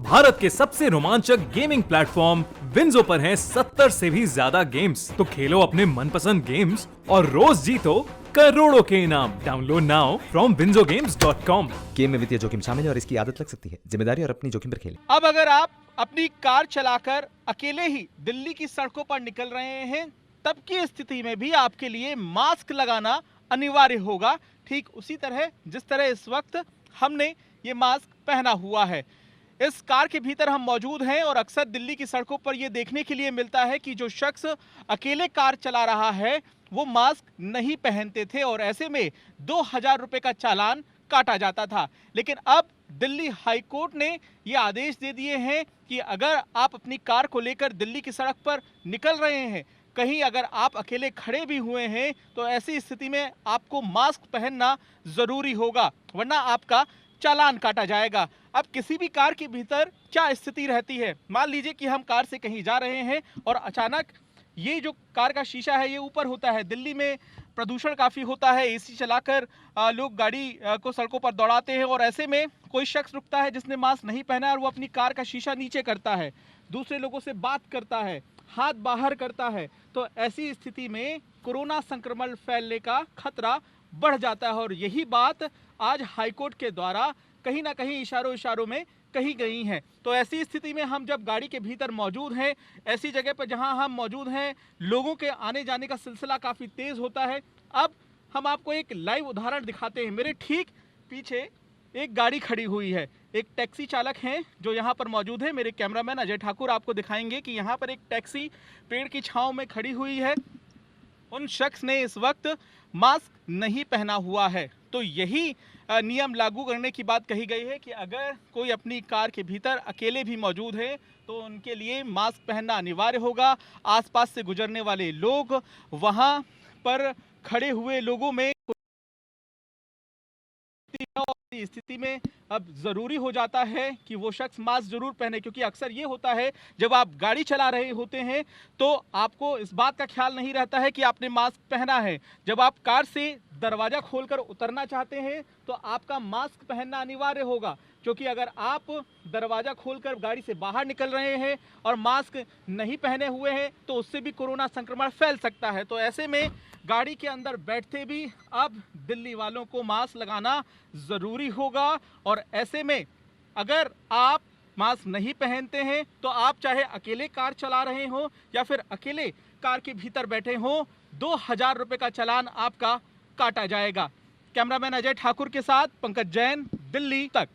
भारत के सबसे रोमांचक गेमिंग प्लेटफॉर्म विंजो पर हैं 70 से भी ज्यादा गेम्स। तो खेलो अपने मनपसंद गेम्स और रोज जीतो करोड़ों के इनाम। Download now from winzogames.com। Game में वित्तीय जोखिम शामिल है और इसकी आदत लग सकती है। जिम्मेदारी और अपनी जोखिम पर खेलें। अब अगर आप अपनी कार चलाकर अकेले ही दिल्ली की सड़कों पर निकल रहे हैं, तब की स्थिति में भी आपके लिए मास्क लगाना अनिवार्य होगा। ठीक उसी तरह जिस तरह इस वक्त हमने ये मास्क पहना हुआ है। इस कार के भीतर हम मौजूद हैं और अक्सर दिल्ली की सड़कों पर यह देखने के लिए मिलता है कि जो शख्स अकेले कार चला रहा है वो मास्क नहीं पहनते थे और ऐसे में 2000 रुपए का चालान काटा जाता था। लेकिन अब दिल्ली हाई कोर्ट ने ये आदेश दे दिए हैं कि अगर आप अपनी कार को लेकर दिल्ली की सड़क पर निकल रहे हैं, कहीं अगर आप अकेले खड़े भी हुए हैं, तो ऐसी स्थिति में आपको मास्क पहनना जरूरी होगा, वरना आपका चालान काटा जाएगा। अब किसी भी कार के भीतर क्या स्थिति रहती है, मान लीजिए कि हम कार से कहीं जा रहे हैं और अचानक ये जो कार का शीशा है ये ऊपर होता है। दिल्ली में प्रदूषण काफ़ी होता है, एसी चलाकर लोग गाड़ी को सड़कों पर दौड़ाते हैं और ऐसे में कोई शख्स रुकता है जिसने मास्क नहीं पहना है और वो अपनी कार का शीशा नीचे करता है, दूसरे लोगों से बात करता है, हाथ बाहर करता है, तो ऐसी स्थिति में कोरोना संक्रमण फैलने का खतरा बढ़ जाता है। और यही बात आज हाईकोर्ट के द्वारा कहीं ना कहीं इशारों में कही गई हैं। तो ऐसी स्थिति में हम जब गाड़ी के भीतर मौजूद हैं, ऐसी जगह पर जहां हम मौजूद हैं, लोगों के आने जाने का सिलसिला काफ़ी तेज़ होता है। अब हम आपको एक लाइव उदाहरण दिखाते हैं। मेरे ठीक पीछे एक गाड़ी खड़ी हुई है, एक टैक्सी चालक हैं जो यहाँ पर मौजूद है। मेरे कैमरामैन अजय ठाकुर आपको दिखाएंगे कि यहाँ पर एक टैक्सी पेड़ की छाँव में खड़ी हुई है। उन शख्स ने इस वक्त मास्क नहीं पहना हुआ है। तो यही नियम लागू करने की बात कही गई है कि अगर कोई अपनी कार के भीतर अकेले भी मौजूद है तो उनके लिए मास्क पहनना अनिवार्य होगा। आसपास से गुजरने वाले लोग, वहां पर खड़े हुए लोगों में स्थिति में अब जरूरी हो जाता है कि वो शख्स मास्क जरूर पहने, क्योंकि अक्सर ये होता है जब आप गाड़ी चला रहे होते हैं तो आपको इस बात का ख्याल नहीं रहता है कि आपने मास्क पहना है। जब आप कार से दरवाजा खोलकर उतरना चाहते हैं तो आपका मास्क पहनना अनिवार्य होगा, क्योंकि अगर आप दरवाजा खोलकर गाड़ी से बाहर निकल रहे हैं और मास्क नहीं पहने हुए हैं तो उससे भी कोरोना संक्रमण फैल सकता है। तो ऐसे में गाड़ी के अंदर बैठते भी अब दिल्ली वालों को मास्क लगाना ज़रूरी होगा। और ऐसे में अगर आप मास्क नहीं पहनते हैं तो आप चाहे अकेले कार चला रहे हो या फिर अकेले कार के भीतर बैठे हो, 2000 रुपये का चालान आपका काटा जाएगा। कैमरामैन अजय ठाकुर के साथ पंकज जैन, दिल्ली तक।